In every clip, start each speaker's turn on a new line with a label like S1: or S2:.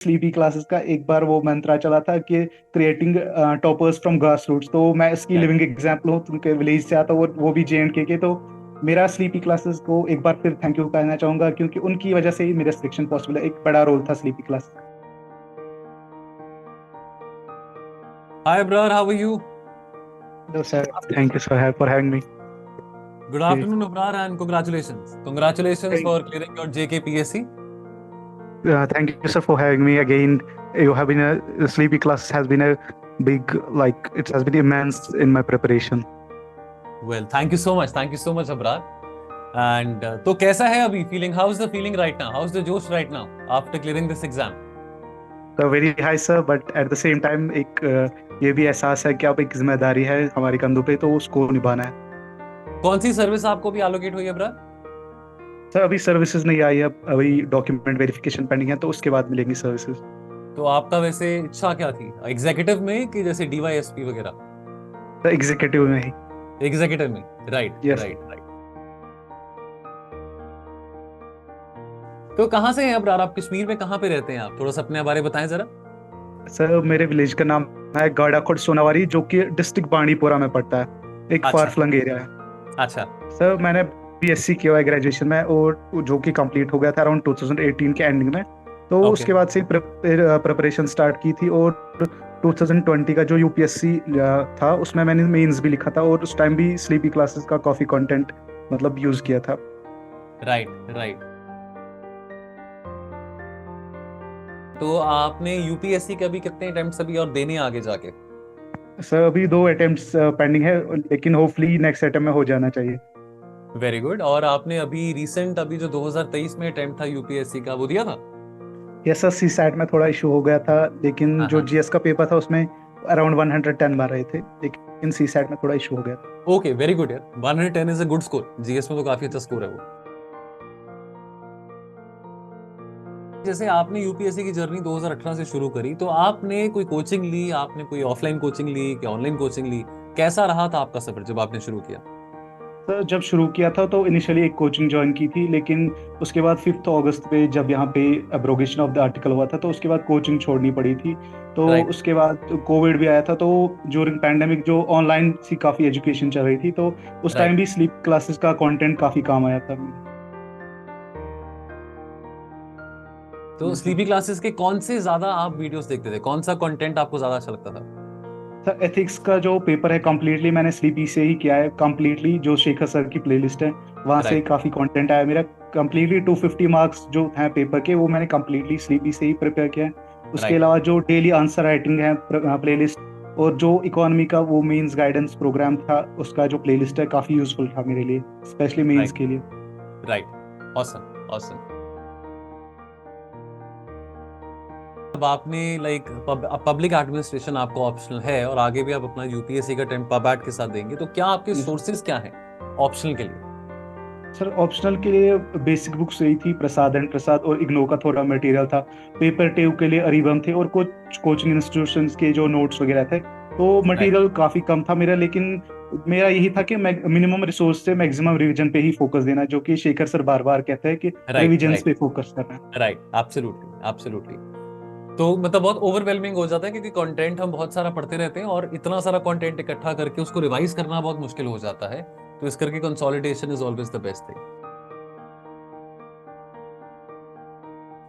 S1: Sleepy classes का एक बार वो मंत्रा चला था कि creating toppers from grass roots, तो मैं इसकी
S2: राइट।
S1: लिविंग एग्जांपल हूँ, उनके विलेज से आता, वो भी JNK के। तो मेरा स्लीपी क्लासेस को एक बार फिर थैंक यू कहना चाहूंगा, क्योंकि उनकी वजह से ही मेरा सिलेक्शन पॉसिबल है। एक बड़ा रोल था sleepy class.
S2: Hi brother, how are you?
S1: Hello sir, thank you sir for having me.
S2: Good afternoon, Abrar, and congratulations. Congratulations
S1: thank
S2: for clearing your JKPSC.
S1: thank you sir for having me again. You have been a sleepy class has been a big, like it has been immense in my preparation.
S2: Well, thank you so much. Thank you so much, Abrar. And तो कैसा है अभी feeling? How's the feeling right now? How's the जोश right now after clearing this exam?
S1: तो very high sir, but at the same time एक ये भी एहसास है कि अब एक जिम्मेदारी है हमारे कंधों पे, तो उसको निभाना है।
S2: कौन सी सर्विस आपको भी allocate हुई है, Abrar?
S1: सर अभी सर्विसेज नहीं आई है, अभी डॉक्यूमेंट वेरिफिकेशन पेंडिंग है, तो उसके बाद मिलेंगी सर्विसेज।
S2: तो आपका वैसे इच्छा क्या थी, एग्जीक्यूटिव में कि जैसे DYSP वगैरह?
S1: सर एग्जीक्यूटिव में ही।
S2: एग्जीक्यूटिव में, राइट
S1: यस।
S2: Right right. तो कहाँ से हैं अब्रार आप? कश्मीर में कहाँ पे रहते हैं आप? थोड़ा सा अपने बारे में बताएं जरा।
S1: सर मेरे विलेज का नाम है गाड़ाकोट सोनावारी, जो कि डिस्ट्रिक्ट बांडीपोरा में पड़ता है, एक फार
S2: अच्छा
S1: फ्लंग एरिया है।
S2: अच्छा।
S1: सर मैंने BSc किया हुआ है ग्रेजुएशन में, और जो कि कंप्लीट हो गया था अराउंड 2018 के एंडिंग में। तो
S2: ओके
S1: उसके बाद से प्रिपरेशन स्टार्ट की थी, और 2020 का जो UPSC था उसमें मैंने मेंस भी लिखा था, और उस टाइम भी स्लीपी क्लासेस का काफी कंटेंट मतलब यूज किया था।
S2: Right right. तो आपने यूपीएससी के अभी कितने अटेम्प्ट्स अभी और देने हैं आगे जाके?
S1: सर अभी 2 अटेम्प्ट्स पेंडिंग है, लेकिन होपफुली नेक्स्ट अटेम्प्ट में हो जाना चाहिए।
S2: Very good. और आपने अभी रिसेंट अभी जो 2023 में अटेम्प्ट था यूपीएससी का वो दिया था?
S1: यस सर, CSAT में थोड़ा इशू हो गया था, लेकिन
S2: हाँ
S1: जो
S2: हाँ।
S1: GS का पेपर था उसमें अराउंड 110 मार रहे थे, लेकिन CSAT में थोड़ा इशू हो गया था।
S2: ओके वेरी गुड यार, 110 is a good score, GS में तो काफी अच्छा स्कोर है वो। जैसे आपने यूपीएससी की जर्नी 2018 से शुरू करी, तो आपने कोई कोचिंग ली, आपने कोई ऑफलाइन कोचिंग ली कि ऑनलाइन कोचिंग ली? कैसा रहा था आपका सफर जब आपने शुरू किया?
S1: सर जब शुरू किया था तो इनिशियली एक कोचिंग ज्वाइन की थी, लेकिन उसके बाद 5 अगस्त पे जब यहाँ पे एब्रोगेशन ऑफ द आर्टिकल हुआ था, तो उसके बाद कोचिंग छोड़नी पड़ी थी। तो
S2: राइट
S1: उसके बाद कोविड भी आया था, तो ज्यूरिंग पैंडेमिक जो ऑनलाइन सी काफ़ी एजुकेशन चल रही थी, तो उस टाइम
S2: राइट।
S1: भी स्लीप क्लासेस का कंटेंट काफ़ी काम आया था।
S2: तो
S1: जी।
S2: स्लीपी क्लासेस के कौन से ज्यादा आप वीडियोस देखते थे? कौन सा कंटेंट आपको ज्यादा अच्छा लगता था?
S1: सर एथिक्स का जो पेपर है कंप्लीटली मैंने स्लीपी से ही किया है, कंप्लीटली जो शेखर सर की प्लेलिस्ट है वहाँ से
S2: राइट
S1: काफ़ी कंटेंट आया मेरा। कंप्लीटली 250 मार्क्स जो हैं पेपर के, वो मैंने कंप्लीटली स्लीपी से ही प्रिपेयर किया है। उसके
S2: राइट
S1: अलावा जो डेली आंसर राइटिंग है प्लेलिस्ट, और जो इकोनॉमी का वो मेंस गाइडेंस प्रोग्राम था उसका जो प्लेलिस्ट है, काफ़ी यूजफुल था मेरे लिए, स्पेशली मेंस
S2: राइट
S1: के लिए।
S2: राइट। Awesome awesome. अब आपने लाइक पब्लिक एडमिनिस्ट्रेशन आपको ऑप्शनल है और आगे भी आप अपना यूपीएससी का अटेम्प्ट पबैट के साथ देंगे, तो क्या आपके सोर्सेज क्या हैं ऑप्शनल के लिए?
S1: सर ऑप्शनल के लिए बेसिक बुक्स यही थी, प्रसाद एंड प्रसाद, और इग्नो का थोड़ा मटेरियल था। पेपर टेव के लिए अरिबम थे, और कुछ कोचिंग इंस्टीट्यूशंस के जो नोट्स वगैरह थे। तो
S2: राइट
S1: मटेरियल काफ़ी कम था मेरा, लेकिन मेरा यही था कि मिनिमम रिसोर्स से मैक्सिमम रिवीजन पे ही फोकस देना, जो कि शेखर सर बार बार कहते हैं कि
S2: राइट
S1: रिवीजन्स
S2: राइट
S1: पे फोकस करना है।
S2: राइट। Absolutely absolutely. तो मतलब बहुत ओवरवेलमिंग हो जाता है क्योंकि कंटेंट हम बहुत सारा पढ़ते रहते हैं और इतना सारा कंटेंट इकट्ठा करके उसको रिवाइज करना बहुत मुश्किल हो जाता है। तो इस करके consolidation is always the best thing.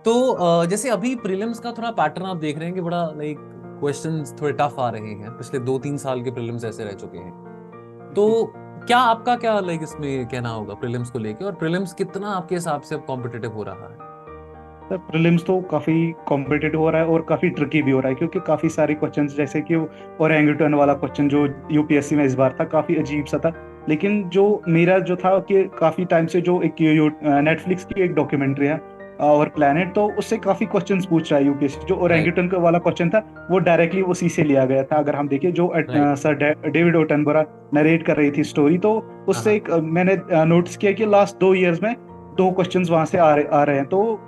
S2: तो जैसे अभी प्रीलिम्स का थोड़ा पैटर्न आप देख रहे हैं कि बड़ा लाइक क्वेश्चंस थोड़े टफ आ रहे हैं, पिछले 2-3 साल के प्रीलिम्स ऐसे रह चुके हैं। तो क्या आपका क्या लाइक इसमें कहना होगा प्रीलिम्स को लेके, और प्रीलिम्स कितना आपके हिसाब से अब कॉम्पिटिटिव हो रहा है?
S1: सर प्रीलिम्स तो काफ़ी कॉम्पिटिटिव हो रहा है, और काफ़ी ट्रिकी भी हो रहा है, क्योंकि काफ़ी सारे क्वेश्चंस, जैसे कि ओरेंगुटन वाला क्वेश्चन जो UPSC में इस बार था, काफ़ी अजीब सा था। लेकिन जो मेरा जो था कि काफ़ी टाइम से जो एक नेटफ्लिक्स की एक डॉक्यूमेंट्री है और प्लैनेट, तो उससे काफ़ी क्वेश्चंस पूछ रहा है UPSC। जो
S2: राइट
S1: ओरेंगुटन का वाला क्वेश्चन था वो डायरेक्टली उसी से लिया गया था। अगर हम देखें जो
S2: राइट।
S1: सर डेविड ओटनबरा नरेट कर रही थी स्टोरी, तो
S2: हाँ
S1: उससे
S2: हाँ।
S1: एक मैंने नोटिस किया कि लास्ट 2 ईयर्स में 2 क्वेश्चंस वहां से आ रहे हैं। तो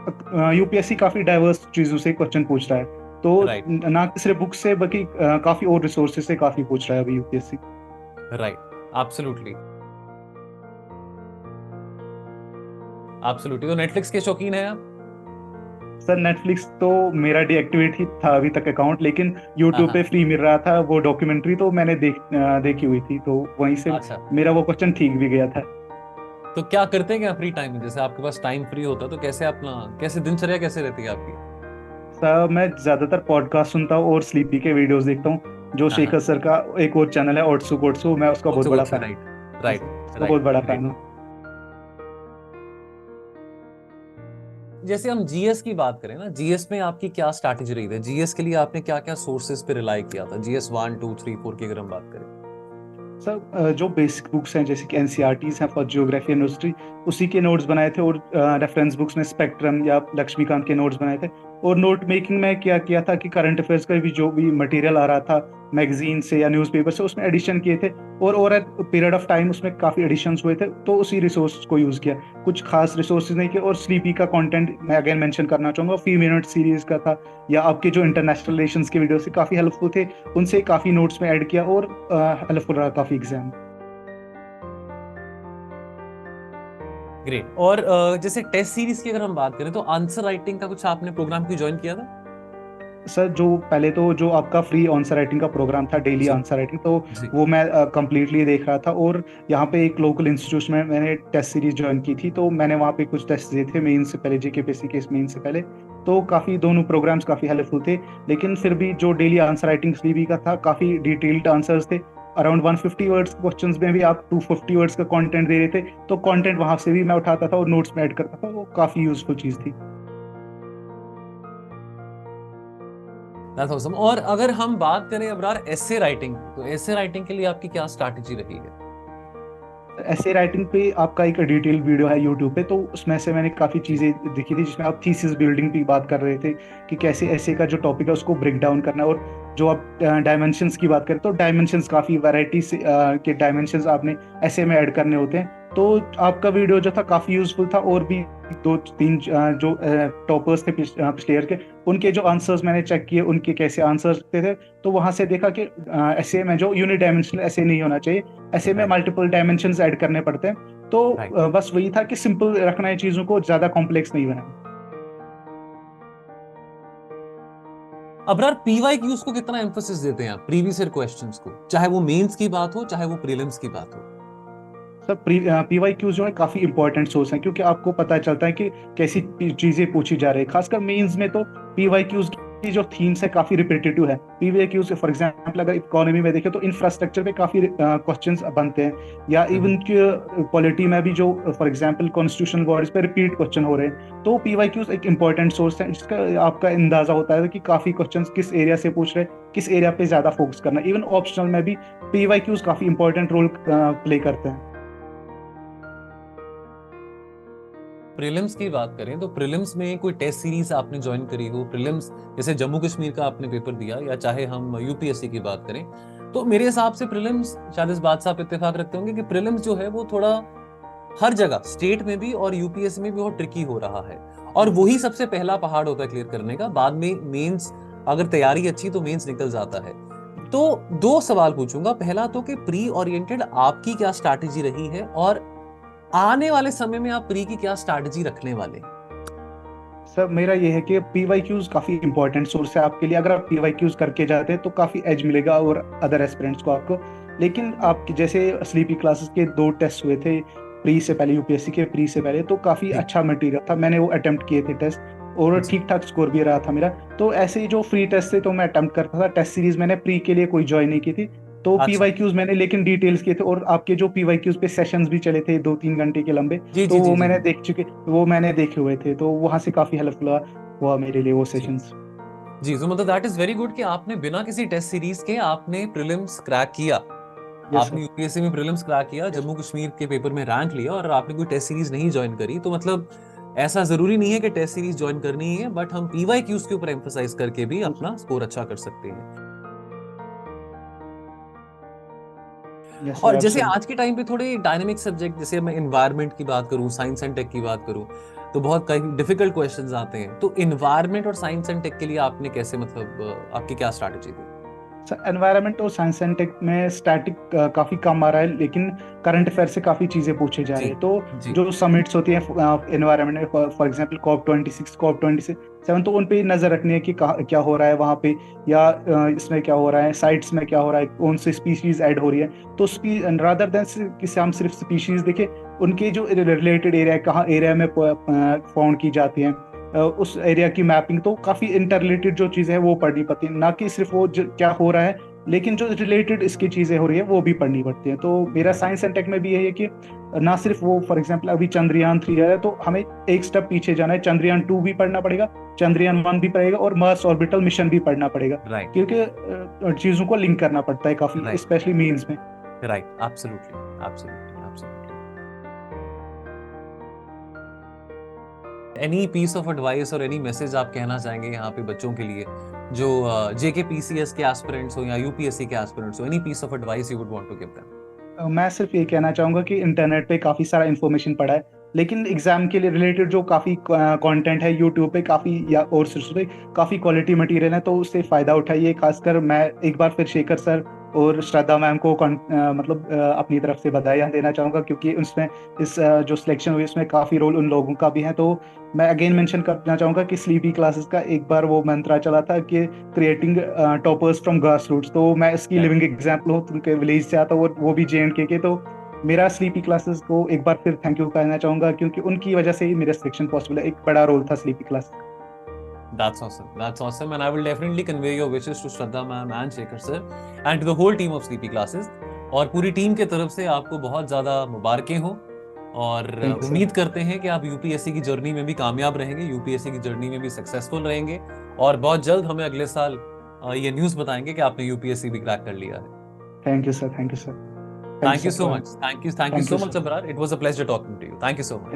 S1: UPSC काफी डाइवर्स चीजों से क्वेश्चन पूछ रहा है, तो
S2: राइट
S1: ना कि सिर्फ बुक से बल्कि काफी और रिसोर्सेज से काफी पूछ रहा है अभी UPSC।
S2: राइट। Absolutely absolutely. तो नेटफ्लिक्स के शौकीन है आप?
S1: सर नेटफ्लिक्स तो मेरा डीएक्टिवेट ही था अभी तक अकाउंट, लेकिन
S2: हाँ
S1: यूट्यूब
S2: हाँ।
S1: पे फ्री मिल रहा था वो डॉक्यूमेंट्री, तो मैंने देखी हुई थी, तो वहीं से
S2: अच्छा,
S1: मेरा वो क्वेश्चन ठीक भी गया था।
S2: तो क्या करते हैं क्या फ्री टाइम में, जैसे आपके पास टाइम फ्री होता है तो कैसे अपना, कैसे दिनचर्या कैसे रहती है आपकी?
S1: सर मैं ज्यादातर पॉडकास्ट सुनता हूँ और स्लीपी के वीडियोस देखता हूँ। जो
S2: हाँ हाँ।
S1: शेखर सर का एक और चैनल है ओट्सू कोट्सू, मैं उसका बहुत
S2: ओट्सो
S1: बड़ा
S2: गोट्सो,
S1: फैन
S2: राइट
S1: हूँ,
S2: राइट
S1: उसका बहुत
S2: राइट,
S1: बड़ा
S2: ग्रेट।
S1: फैन हूँ।
S2: जैसे हम जीएस की बात करें ना, जीएस में आपकी क्या स्ट्रैटेजी रही है? जीएस के लिए आपने क्या क्या सोर्सेज पे रिलाई किया था, जीएस 1 2 3 4 की अगर हम बात करें?
S1: सर जो बेसिक बुक्स हैं जैसे कि एनसीईआरटीज हैं फॉर जियोग्राफी एंड हिस्ट्री, उसी के नोट्स बनाए थे, और रेफरेंस बुक्स में स्पेक्ट्रम या लक्ष्मीकांत के नोट्स बनाए थे। और नोट मेकिंग में क्या किया था कि करंट अफेयर्स का भी जो भी मटेरियल आ रहा था मैगजीन से या न्यूज़पेपर से, उसमें एडिशन किए थे, और ओवर पीरियड ऑफ टाइम उसमें काफ़ी एडिशंस हुए थे, तो उसी रिसोर्स को यूज़ किया। कुछ खास रिसोर्सेज नहीं किए। और स्लीपी का कंटेंट मैं अगेन मेंशन करना चाहूँगा, फी मिनट सीरीज का था, या आपके जो इंटरनेशनल रिलेशंस के वीडियो से काफ़ी हेल्पफुल थे, उनसे काफ़ी नोट्स में ऐड किया, और हेल्पफुल रहा काफ़ी एग्जाम।
S2: ग्रेट। और जैसे टेस्ट सीरीज की अगर हम बात करें तो आंसर राइटिंग का कुछ आपने प्रोग्राम की ज्वाइन किया था?
S1: सर जो पहले तो जो आपका फ्री आंसर राइटिंग का प्रोग्राम था, डेली
S2: जी
S1: आंसर राइटिंग, तो
S2: जी।
S1: वो मैं कंप्लीटली देख रहा था। और यहाँ पे एक लोकल इंस्टीट्यूट में मैंने टेस्ट सीरीज ज्वाइन की थी, तो मैंने वहाँ पे कुछ टेस्ट दिए थे मेन से पहले, जेकेपीएससी के मेन से पहले। तो काफ़ी दोनों प्रोग्राम्स काफ़ी हेल्पफुल थे। लेकिन फिर भी जो डेली आंसर राइटिंग स्लीपी का था, काफ़ी डिटेल्ड आंसर्स थे। अराउंड 150 वर्ड्स क्वेश्चंस में भी आप 250 वर्ड्स का कंटेंट दे रहे थे, तो कंटेंट वहाँ से भी मैं उठाता था और नोट्स में ऐड करता था। वो काफ़ी यूजफुल चीज़ थी।
S2: That's awesome. और अगर हम बात करें अबरार एसे राइटिंग, तो एसे राइटिंग के लिए आपकी क्या स्ट्रैटेजी रही है?
S1: ऐसे राइटिंग पे आपका एक डिटेल वीडियो है यूट्यूब पे, तो उसमें से मैंने काफ़ी
S2: जी
S1: चीज़ें देखी थी, जिसमें आप थीसिस बिल्डिंग की बात कर रहे थे कि कैसे ऐसे का जो टॉपिक है उसको ब्रेक डाउन करना है। और जो आप डायमेंशंस की बात करें, तो डायमेंशंस काफ़ी वैरायटी से के डायमेंशंस आपने ऐसे में ऐड करने होते हैं। तो आपका वीडियो जो था काफ़ी यूजफुल था। और भी दो तीन जो टॉपर्स थे पिछले ईयर के, उनके जो आंसर्स मैंने चेक किए, उनके कैसे आंसर्स थे, तो वहाँ से देखा कि ऐसे में जो यूनिडायमेंशनल डायमेंशनल ऐसे नहीं होना चाहिए, ऐसे में
S2: राइट
S1: मल्टीपल डायमेंशंस ऐड करने पड़ते हैं। तो
S2: राइट।
S1: बस वही था कि सिंपल रखना है चीजों को, ज्यादा कॉम्प्लेक्स नहीं बनाना।
S2: अबरार पीवाईक्यूज को कितना एम्फोसिस देते हैं आप, प्रीवियस ईयर क्वेश्चंस को, चाहे वो मेंस की बात हो चाहे वो प्रीलिम्स की बात हो?
S1: सर पीवाई क्यूज जो है काफी इंपॉर्टेंट सोर्स है, क्योंकि आपको पता चलता है कि कैसी चीजें पूछी जा रही है। खासकर मेंस में तो पीवाई क्यूज की जो थीम्स है काफी रिपीटेटिव है। पीवाई क्यूज फॉर एग्जांपल अगर इकोनॉमी में देखें तो इंफ्रास्ट्रक्चर पे काफी क्वेश्चंस बनते हैं, या इवन पॉलिटी में भी जो फॉर एग्जांपल कॉन्स्टिट्यूशनल बॉडीज पे रिपीट क्वेश्चन हो रहे हैं। तो पीवाई क्यूज एक इंपॉर्टेंट सोर्स है, जिसका आपका अंदाजा होता है कि काफी क्वेश्चंस किस एरिया से पूछ रहे हैं, किस एरिया पे ज्यादा फोकस करना। इवन ऑप्शनल में भी पीवाई क्यूज काफी इंपॉर्टेंट रोल प्ले करते हैं।
S2: प्रीलिम्स की बात करें तो प्रीलिम्स में कोई टेस्ट सीरीज आपने ज्वाइन करी हो, प्रीलिम्स जैसे जम्मू कश्मीर का आपने पेपर दिया, या चाहे हम यूपीएससी की बात करें, तो मेरे हिसाब से प्रीलिम्स, शायद इस बात से आप इत्तेफाक रखते होंगे कि प्रीलिम्स जो है वो थोड़ा हर जगह स्टेट में भी और यूपीएससी में भी बहुत ट्रिकी हो रहा है, और वही सबसे पहला पहाड़ होता है क्लियर करने का। बाद में मेंस, अगर तैयारी अच्छी तो मेंस निकल जाता है। तो दो सवाल पूछूंगा, पहला तो कि प्री ओरिएंटेड आपकी क्या स्ट्रैटेजी रही है, और आने वाले समय में आप प्री की क्या स्ट्रैटेजी रखने वाले हैं?
S1: सर मेरा ये है कि पीवाई क्यूज काफी इंपॉर्टेंट सोर्स है आपके लिए। अगर आप पीवाई क्यूज करके जाते हैं तो काफी एज मिलेगा और अदर एस्पिरेंट्स को आपको। लेकिन आप जैसे स्लीपी क्लासेस के 2 टेस्ट हुए थे प्री से पहले, यूपीएससी के प्री से पहले, तो काफी
S2: जी
S1: अच्छा मटेरियल था, मैंने वो अटेम्प्ट किए थे टेस्ट, और
S2: जी।
S1: ठीक ठाक स्कोर भी रहा था मेरा। तो ऐसे ही जो फ्री टेस्ट थे तो मैं अटेम्प्ट करता था। टेस्ट सीरीज मैंने प्री के लिए कोई ज्वाइन नहीं की थी। तो
S2: अच्छा।
S1: पीवाई क्यूज मैंने लेकिन डिटेल्स किए थे, और आपके जो पीवाई क्यूज पे सेशंस भी चले थे 2-3 घंटे के लंबे,
S2: जी
S1: तो
S2: जी जी
S1: वो
S2: जी
S1: मैंने
S2: जी।
S1: वो मैंने देखे हुए थे, तो वहां से काफी हेल्पफुल हुआ मेरे लिए वो
S2: जी
S1: सेशंस।
S2: जी, तो मतलब दैट इज वेरी गुड कि आपने बिना किसी टेस्ट सीरीज के आपने प्रीलिम्स क्रैक किया।
S1: यस
S2: आपने
S1: सर।
S2: यूपीएससी में प्रीलिम्स क्रैक किया,
S1: यस।
S2: जम्मू कश्मीर के पेपर में रैंक लिया, और आपने कोई टेस्ट सीरीज नहीं ज्वाइन करी। तो मतलब ऐसा जरूरी नहीं है कि टेस्ट सीरीज ज्वाइन करनी ही है, बट हम पीवाईक्यूज के ऊपर एम्फसाइज करके भी अपना स्कोर अच्छा कर सकते हैं।
S1: यस सर
S2: और जैसे
S1: एब्सोल्युटली।
S2: आज के टाइम पे थोड़े डायनेमिक सब्जेक्ट, जैसे मैं इन्वायरमेंट की बात करूं, साइंस एंड टेक की बात करूं, तो बहुत कई डिफिकल्ट क्वेश्चंस आते हैं। तो इन्वायरमेंट और साइंस एंड टेक के लिए आपने कैसे, मतलब आपकी क्या स्ट्रैटेजी थी?
S1: एनवायरनमेंट और साइंस एंड टेक में स्टैटिक काफ़ी कम आ रहा है, लेकिन करंट अफेयर से काफ़ी चीज़ें पूछे जा रहे
S2: जी
S1: हैं। तो
S2: जी
S1: जो समिट्स होती हैं एनवायरनमेंट में, फॉर एग्जांपल COP26, COP27, तो उन पे नज़र रखनी है कि क्या हो रहा है वहाँ पे, या इसमें क्या हो रहा है, साइट्स में क्या हो रहा है, कौन सी स्पीशीज ऐड हो रही है। तो रादर देन कि हम सिर्फ स्पीशीज देखें, उनके जो रिलेटेड एरिया, कहाँ एरिया में फाउंड की जाती हैं, उस एरिया की मैपिंग, तो काफ़ी इंटर रिलेटेड जो चीज़ें हैं वो पढ़नी पड़ती हैं, ना कि सिर्फ वो क्या हो रहा है, लेकिन जो रिलेटेड इसकी चीज़ें हो रही है वो भी पढ़नी पड़ती हैं। तो मेरा साइंस एंड टेक में भी यही है कि ना सिर्फ वो, फॉर एग्जांपल अभी चंद्रयान 3 है, तो हमें एक स्टेप पीछे जाना है, चंद्रयान 2 भी पढ़ना पड़ेगा, चंद्रयान 1 भी पड़ेगा, और मार्स ऑर्बिटल मिशन भी पढ़ना पड़ेगा,
S2: राइट
S1: क्योंकि चीज़ों को लिंक करना पड़ता है काफ़ी,
S2: राइट
S1: स्पेशली मीन्स में।
S2: Right absolutely absolutely absolutely. Any piece of advice और एनी मैसेज आप कहना चाहेंगे यहाँ पे बच्चों के लिए जो JKPCS के एस्पिरेंट्स हो या UPSC के एस्पिरेंट्स हो, any piece of advice you would want to give them?
S1: मैं सिर्फ ये कहना चाहूँगा कि इंटरनेट पे काफ़ी सारा इन्फॉर्मेशन पड़ा है, लेकिन एग्ज़ाम के लिए रिलेटेड जो काफ़ी कंटेंट है यूट्यूब पे काफ़ी, या और सोर्सेज पे काफ़ी क्वालिटी मटेरियल है, तो उससे फ़ायदा उठाइए। खासकर मैं एक बार फिर शेखर सर और श्रद्धा मैम को मतलब अपनी तरफ से बधाइयाँ देना चाहूँगा, क्योंकि उसमें जो सिलेक्शन हुई उसमें काफ़ी रोल उन लोगों का भी है। तो मैं अगेन मेंशन करना चाहूँगा कि स्लीपी क्लासेस का एक बार वो मंत्रा चला था कि creating toppers from grass roots, तो मैं इसकी
S2: Right.
S1: लिविंग एग्जाम्पल हूँ, उनके विलेज से आता हूँ, और वो भी JNK के। तो मेरा स्लीपी क्लासेस को एक बार फिर थैंक यू कहना चाहूँगा, क्योंकि उनकी वजह से ही मेरा सिलेक्शन पॉसिबल है, एक बड़ा रोल था sleepy class.
S2: That's awesome. That's awesome. And I will definitely convey your wishes to Shraddha ma'am and Shekhar sir and to the whole team of Sleepy Classes. और पूरी टीम के तरफ से आपको बहुत ज़्यादा मुबारकें हो, और
S1: थैंक यू
S2: उम्मीद
S1: सर।
S2: करते हैं कि आप UPSC की जर्नी में भी कामयाब रहेंगे, UPSC की जर्नी में भी सक्सेसफुल रहेंगे, और बहुत जल्द हमें अगले साल ये न्यूज़ बताएंगे कि आपने UPSC भी क्रैक कर लिया है।
S1: Thank you sir, thank you sir,
S2: Thank you so much. Thank you so much,
S1: sir,
S2: Abrar. It was a pleasure talking to you. Thank you so much.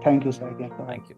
S1: Thank you sir,
S2: Thank you.